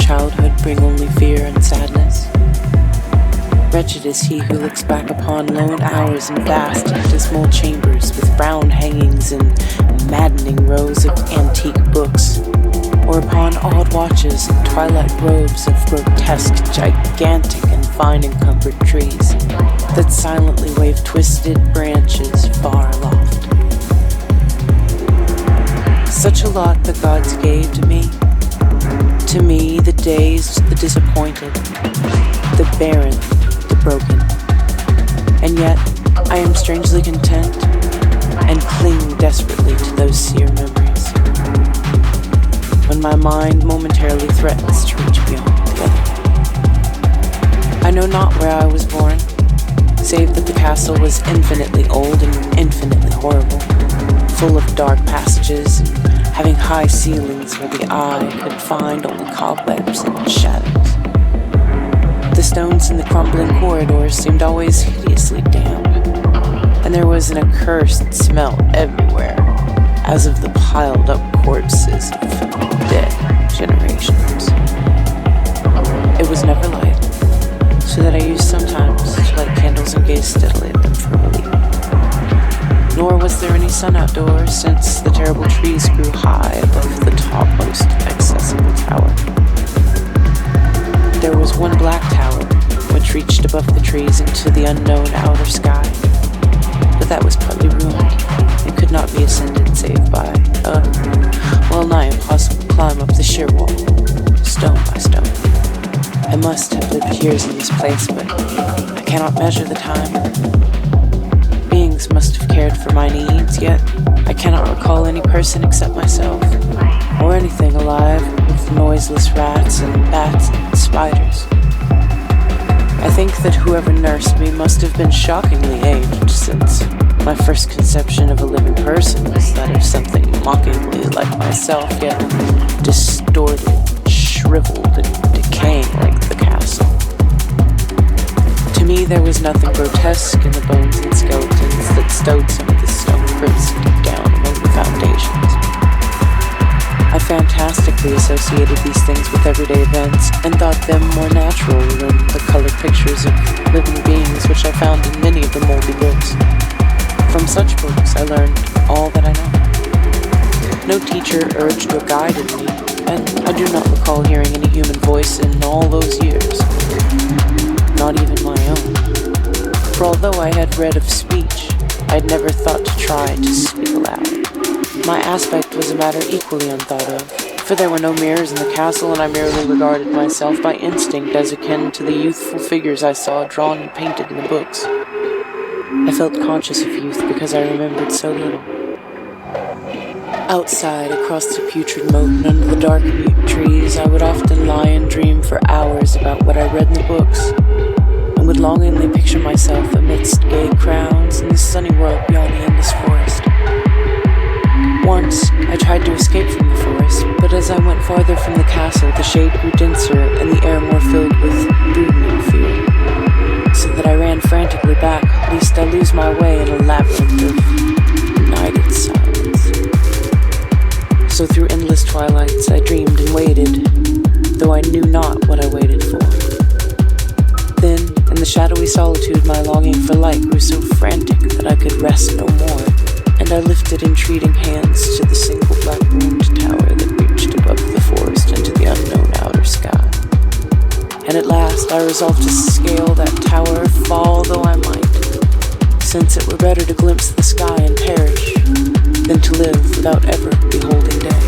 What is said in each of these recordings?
childhood bring only fear and sadness? Wretched is he who looks back upon lone hours in vast and dismal chambers with brown hangings and maddening rows of antique books, or upon odd watches and twilight groves of grotesque, gigantic, and vine-encumbered trees that silently wave twisted branches far aloft. Such a lot the gods gave to me, the dazed, the disappointed, the barren, the broken. And yet, I am strangely content and cling desperately to those sear memories. When my mind momentarily threatens to reach beyond the other. I know not where I was born, save that the castle was infinitely old and infinitely horrible, full of dark passages and having high ceilings where the eye could find only cobwebs and shadows. The stones in the crumbling corridors seemed always hideously damp, and there was an accursed smell everywhere, as of the piled up corpses of dead generations. It was never light, so that I used sometimes to light candles and gaze steadily at them for relief. Nor was there any sun outdoors, since the terrible trees grew high above the topmost accessible tower. There was one black tower, which reached above the trees into the unknown outer sky, but that was partly ruined, and could not be ascended save by a well-nigh impossible climb up the sheer wall, stone by stone. I must have lived years in this place, but I cannot measure the time. Beings must have cared for my needs, yet I cannot recall any person except myself, or anything alive with noiseless rats and bats and spiders. I think that whoever nursed me must have been shockingly aged, since my first conception of a living person was that of something mockingly like myself, yet distorted, shriveled, and decaying like the castle. To me, there was nothing grotesque in the bones and skeletons that stowed some of the stone crypts deep down among the foundations. I fantastically associated these things with everyday events and thought them more natural than the colored pictures of living beings which I found in many of the moldy books. From such books, I learned all that I know. No teacher urged or guided me, and I do not recall hearing any human voice in all those years. Not even my own. For although I had read of speech, I had never thought to try to speak aloud. My aspect was a matter equally unthought of, for there were no mirrors in the castle, and I merely regarded myself by instinct as akin to the youthful figures I saw drawn and painted in the books. I felt conscious of youth because I remembered so little. Outside, across the putrid moat and under the dark trees, I would often lie and dream for hours about what I read in the books, and would longingly picture myself amidst gay crowns in the sunny world beyond the endless forest. Once, I tried to escape from the forest, but as I went farther from the castle, the shade grew denser and the air more filled with brooding and fear, so that I ran frantically back, lest I lose my way in a labyrinth of united silence. So through endless twilights, I dreamed and waited, though I knew not what I waited for. Then, in the shadowy solitude, my longing for light grew so frantic that I could rest no more, and I lifted entreating hands to the single black-roofed tower that reached above the forest into the unknown outer sky. And at last I resolved to scale that tower, fall though I might, since it were better to glimpse the sky and perish than to live without ever beholding day.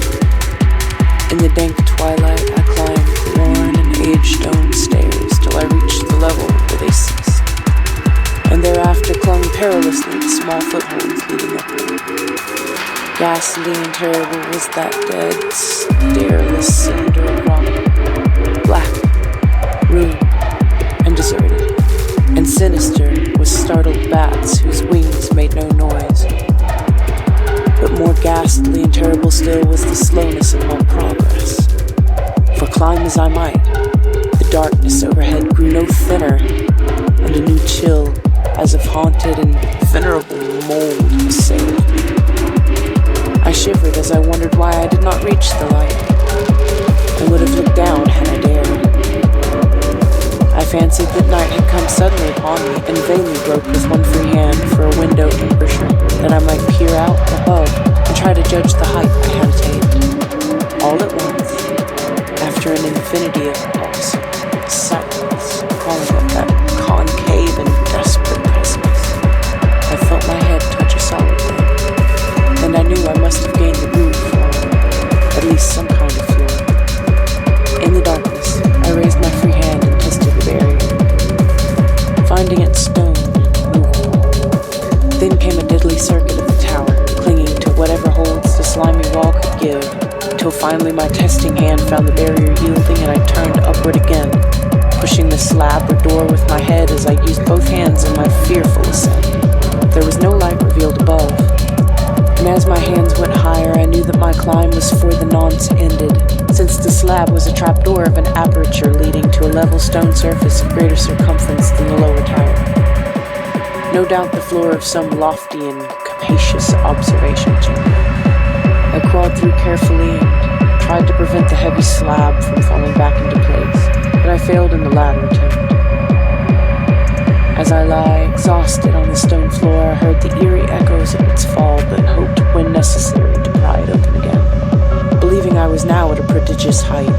In the dank twilight I climbed the worn and aged stone stairs till I reached the level where they ceased, and thereafter clung perilously to small footholds leading upward. Ghastly and terrible was that dead, stareless cylinder of rock, black, ruined, and deserted, and sinister with startled bats whose wings made no noise. But more ghastly and terrible still was the slowness of my progress. For climb as I might, the darkness overhead grew no thinner, and a new chill, as of haunted and venerable mold, assailed me. I shivered as I wondered why I did not reach the light, and would have looked down had I dared. fancied that night had come suddenly upon me, and vainly groped with one free hand for a window aperture, that I might peer out above and try to judge the height I had attained. All at once, after an infinity of pause, silence falling up that concave and desperate precipice, I felt my head touch a solid thing, and I knew I must have gained the roof, or at least some kind of floor. In the darkness, I raised my free hand and tested the barrier, finding it stone and movable. Then came a deadly circuit of the tower, clinging to whatever holds the slimy wall could give, till finally my testing hand found the barrier yielding, and I turned upward again, pushing the slab or door with my head as I used both hands in my fearful ascent. There was no light revealed above, and as my hands went higher, I knew that my climb was for the nonce ended, since the slab was a trapdoor of an aperture leading to a level stone surface of greater circumference than the lower tower. No doubt the floor of some lofty and capacious observation chamber. I crawled through carefully and tried to prevent the heavy slab from falling back into place, but I failed in the latter attempt. As I lie exhausted on the stone floor, I heard the eerie echoes of its fall, but hoped when necessary to pry it open again. Believing I was now at a prodigious height,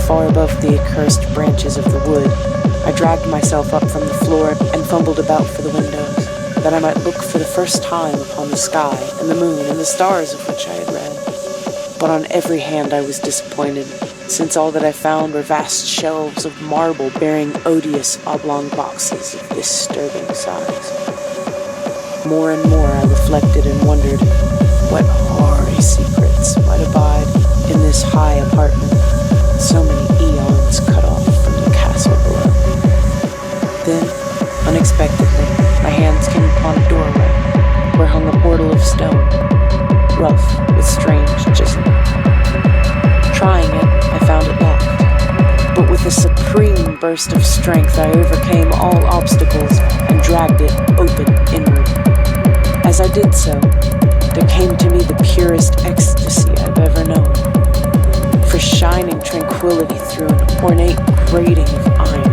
far above the accursed branches of the wood, I dragged myself up from the floor and fumbled about for the windows, that I might look for the first time upon the sky and the moon and the stars of which I had read. But on every hand I was disappointed, since all that I found were vast shelves of marble bearing odious oblong boxes of disturbing size. More and more I reflected and wondered what hoary secrets might abide in this high apartment, so many eons cut off from the castle below. Then, unexpectedly, my hands came upon a doorway, where hung a portal of stone, rough with strange chiseling. Trying it, I found it locked, but with a supreme burst of strength I overcame all obstacles and dragged it open inward. As I did so, there came to me the purest ecstasy I've ever known. For shining tranquility through an ornate grating of iron,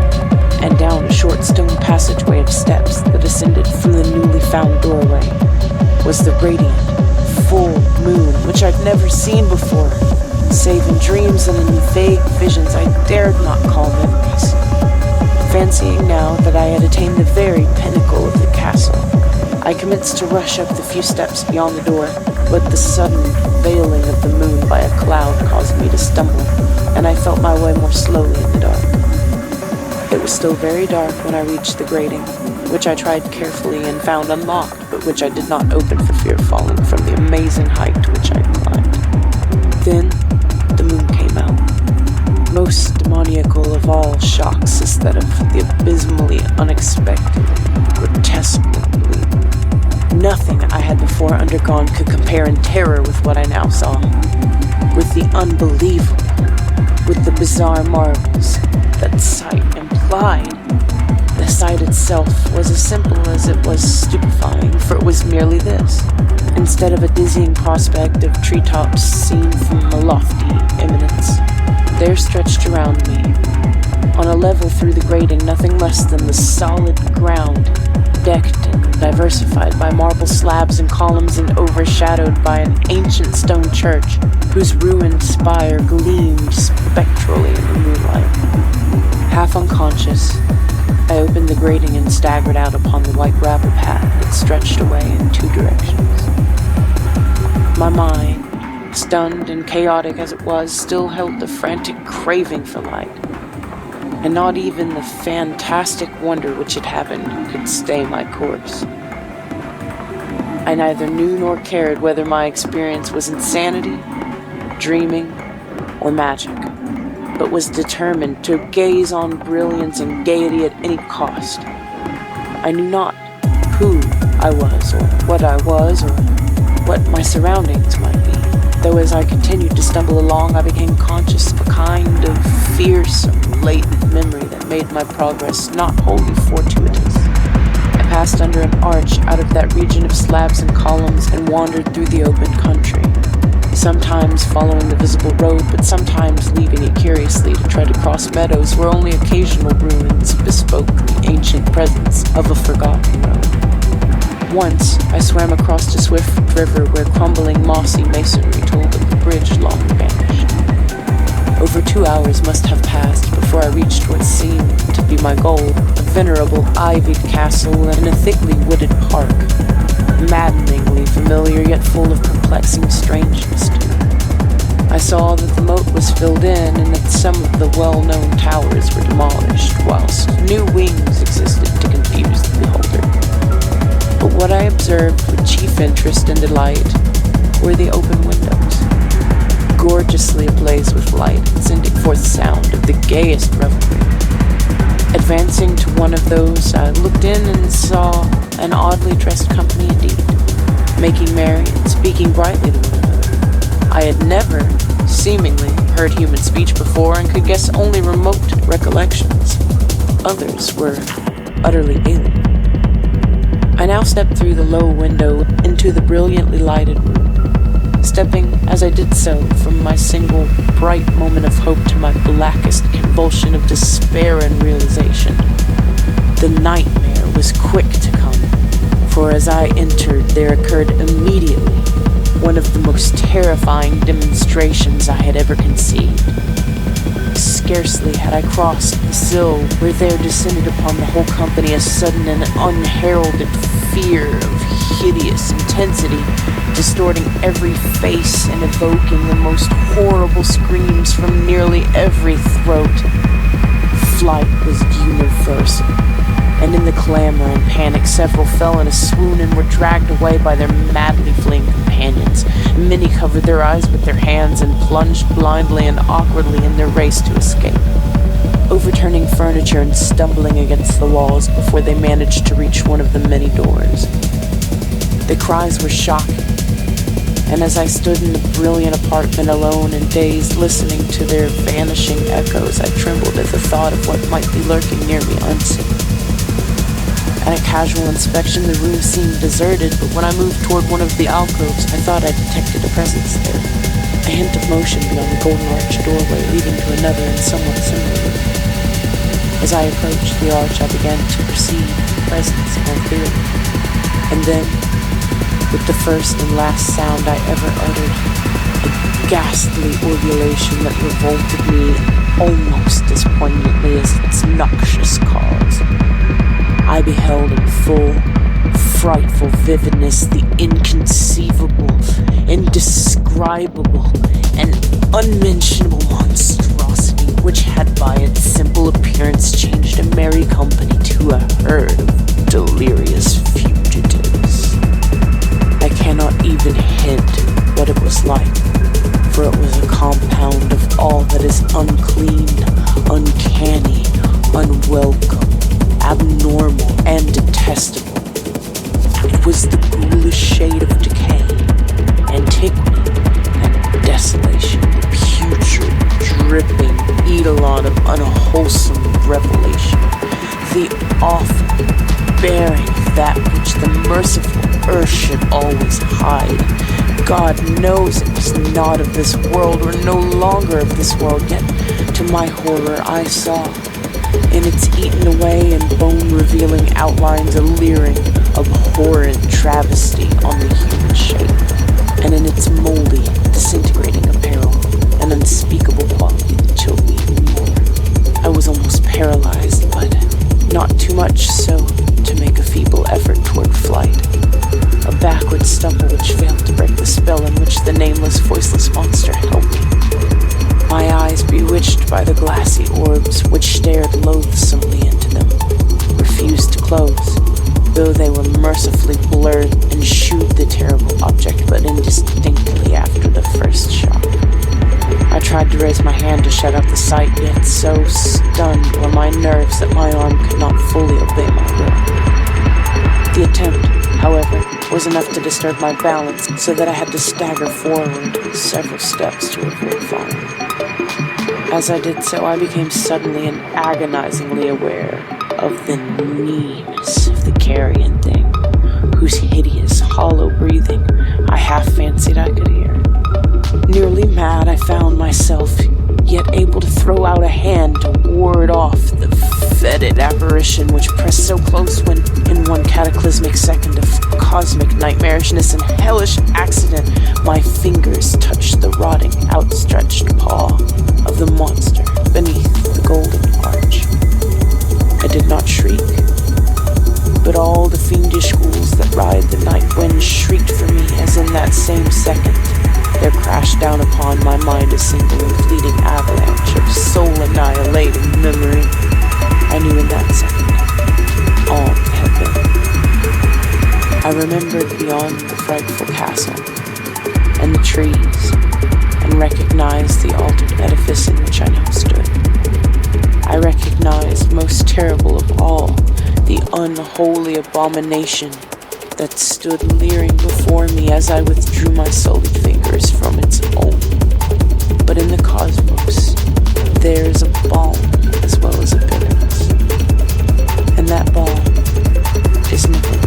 and down a short stone passageway of steps that ascended through the newly found doorway, was the radiant, full moon which I'd never seen before, save in dreams and in vague visions I dared not call memories. Fancying now that I had attained the very pinnacle of the castle, I commenced to rush up the few steps beyond the door, but the sudden veiling of the moon by a cloud caused me to stumble, and I felt my way more slowly in the dark. It was still very dark when I reached the grating, which I tried carefully and found unlocked, but which I did not open for fear of falling from the amazing height to which I had climbed. Then the moon came out. Most demoniacal of all shocks is that of the abysmally unexpected, grotesquely bleak. Nothing I had before undergone could compare in terror with what I now saw. With the unbelievable, with the bizarre marvels that sight implied. The sight itself was as simple as it was stupefying, for it was merely this. Instead of a dizzying prospect of treetops seen from a lofty eminence, there stretched around me, on a level through the grating, nothing less than the solid ground, decked and diversified by marble slabs and columns and overshadowed by an ancient stone church whose ruined spire gleamed spectrally in the moonlight. Half unconscious, I opened the grating and staggered out upon the white gravel path that stretched away in two directions. My mind, stunned and chaotic as it was, still held the frantic craving for light, and not even the fantastic wonder which had happened could stay my course. I neither knew nor cared whether my experience was insanity, dreaming, or magic, but was determined to gaze on brilliance and gaiety at any cost. I knew not who I was, or what my surroundings might be, though as I continued to stumble along, I became conscious of a kind of fearsome, latent memory that made my progress not wholly fortuitous. I passed under an arch out of that region of slabs and columns and wandered through the open country, sometimes following the visible road, but sometimes leaving it curiously to tread across meadows where only occasional ruins bespoke the ancient presence of a forgotten road. Once, I swam across a swift river where crumbling mossy masonry told of the bridge long vanished. Over 2 hours must have passed before I reached what seemed to be my goal, a venerable ivied castle in a thickly wooded park, maddeningly familiar yet full of perplexing strangeness to me. I saw that the moat was filled in and that some of the well-known towers were demolished, whilst new wings existed to confuse the beholder. But what I observed with chief interest and delight were the open windows, gorgeously ablaze with light, sending forth sound of the gayest revelry. Advancing to one of those, I looked in and saw an oddly dressed company indeed, making merry and speaking brightly to one another. I had never, seemingly, heard human speech before and could guess only remote recollections. Others were utterly alien. I now stepped through the low window into the brilliantly lighted room, stepping as I did so from my single bright moment of hope to my blackest convulsion of despair and realization. The nightmare was quick to come, for as I entered there occurred immediately one of the most terrifying demonstrations I had ever conceived. Scarcely had I crossed the sill where there descended upon the whole company a sudden and unheralded fear of hideous intensity, distorting every face and evoking the most horrible screams from nearly every throat. Flight was universal, and in the clamor and panic several fell in a swoon and were dragged away by their madly fleeing companions. Many covered their eyes with their hands and plunged blindly and awkwardly in their race to escape, overturning furniture and stumbling against the walls before they managed to reach one of the many doors. The cries were shocking, and as I stood in the brilliant apartment alone and dazed, listening to their vanishing echoes, I trembled at the thought of what might be lurking near me unseen. At a casual inspection, the room seemed deserted, but when I moved toward one of the alcoves, I thought I detected a presence there. A hint of motion beyond the golden arched doorway leading to another and somewhat similar room. As I approached the arch, I began to perceive the presence more clearly. And then, with the first and last sound I ever uttered, a ghastly ululation that revolted me almost as poignantly as its noxious cause. I beheld in full, frightful vividness the inconceivable, indescribable, and unmentionable monstrosity which had by its simple appearance changed a merry company to a herd of delirious fugitives. I cannot even hint what it was like, for it was a compound of all that is unclean, uncanny, unwelcome, abnormal, and detestable. It was the ghoulish shade of decay, antiquity, and desolation, the putrid, dripping eidolon of unwholesome revelation, the awful bearing of that which the merciful earth should always hide. God knows it was not of this world, or no longer of this world, yet to my horror I saw in its eaten away and bone-revealing outlines a leering, abhorrent travesty on the human shape, and in its moldy, disintegrating apparel, an unspeakable quality that chilled me even more. I was almost paralyzed, but not too much so to make a feeble effort toward flight. A backward stumble which failed to break the spell in which the nameless, voiceless monster held me. My eyes, bewitched by the glassy orbs which stared loathsomely into them, refused to close, though they were mercifully blurred and shewed the terrible object but indistinctly after the first shock. I tried to raise my hand to shut out the sight, yet so stunned were my nerves that my arm could not fully obey my will. The attempt, however, was enough to disturb my balance, so that I had to stagger forward several steps to avoid falling. As I did so, I became suddenly and agonizingly aware of the nearness of the carrion thing, whose hideous, hollow breathing I half fancied I could hear. Nearly mad, I found myself, yet able to throw out a hand to ward off the fetid apparition which pressed so close when, in one cataclysmic second of cosmic nightmarishness and hellish accident, my fingers touched the rotting, outstretched paw of the monster beneath the golden arch. I did not shriek, but all the fiendish ghouls that ride the night wind shrieked for me as in that same second there crashed down upon my mind a single and fleeting avalanche of soul-annihilating memory. I knew in that second all had been. I remembered beyond the frightful castle and the trees, and recognized the altered edifice in which I now stood. I recognized, most terrible of all, the unholy abomination that stood leering before me as I withdrew my sullied fingers from its own. But in the cosmos, there is a balm as well as a bitterness. And that balm is nothing.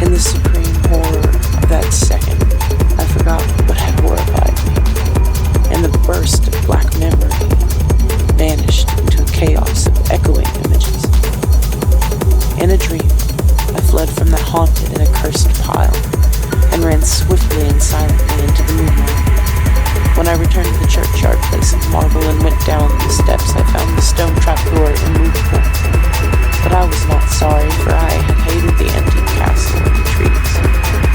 In the supreme horror of that second, I forgot what had horrified me, and the burst of black memory vanished into a chaos of echoing images. In a dream, I fled from that haunted and accursed pile, and ran swiftly and silently into the moonlight. When I returned to the churchyard place of marble and went down the steps, I found the stone trapdoor immovable. But I was not sorry, for I had hated the empty castle and the trees.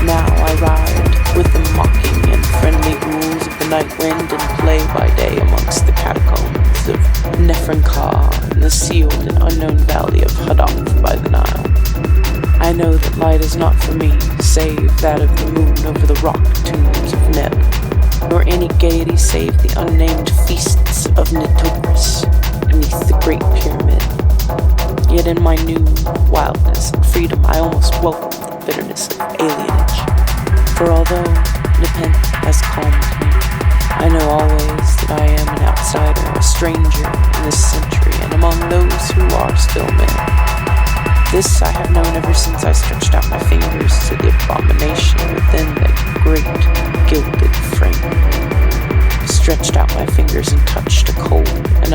Now I ride with the mocking and friendly ghouls of the night wind and play by day amongst the catacombs of Nefrenka and the sealed and unknown valley of Hadaf by the Nile. I know that light is not for me, save that of the moon over the rock tombs of Neb, nor any gaiety save the unnamed feasts of Nitocris beneath the Great Pyramid. Yet in my new wildness and freedom I almost welcomed the bitterness of alienage. For although Nepenthe has calmed me, I know always that I am an outsider, a stranger in this century, and among those who are still men. This I have known ever since I stretched out my fingers to the abomination within that great gilded frame. Stretched out my fingers and touched a cold and